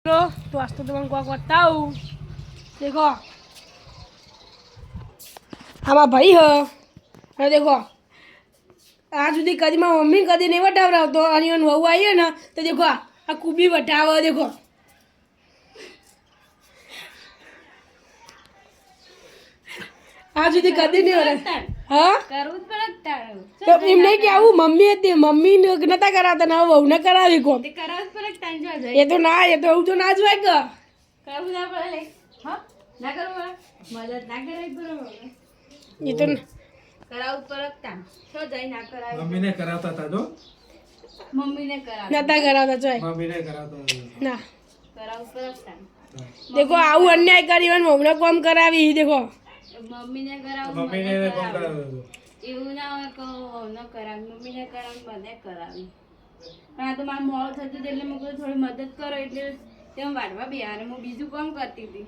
तो आज तो तुमको क्या बताऊँ देखो हमारा भाई है अरे देखो आज સુધી કદી મારી મમ્મી કદી નહીં વટાવરાવતો અને એનો વહુ આવી ને તો દેખો આ કુબી વટાવે દેખો आज સુધી કદી નહીં વટાવ હા કરવું જ પડે તો એમને કે આવું મમ્મી હતી મમ્મી નતા કરાવતા ને વહુ ને કરાવી કો તે કરાવું જ પડે તાન જો જાય એ તો ના એ તો એવું તો ના જ હોય કે કરવું ના પડે લે હા ના કરવું મદદ ના કરાય બરોબર એ તો કરાવું પડે તાન છો જાય ના કરાય મમ્મીને કરાવતા હતા જો મમ્મીને કરાવ નતા કરાવતા જોય મમ્મીને કરાવતા ના કરાવું પડે તાન देखो આવું અન્યાય કરી અને મમ્મીને કોમ કરાવી દેખો મમ્મીને કરાવું મમ્મીને મને કોણ કરાવું. કરાવતું એવું ના હોય કે ન કરાવી મમ્મીને કરાવી મને કરાવી પણ આ તો મારે મોડું થતું હતું એટલે મેં કીધું થોડી મદદ કરો એટલે તેમ વાળવા બિહારે હું બીજું કામ કરતી હતી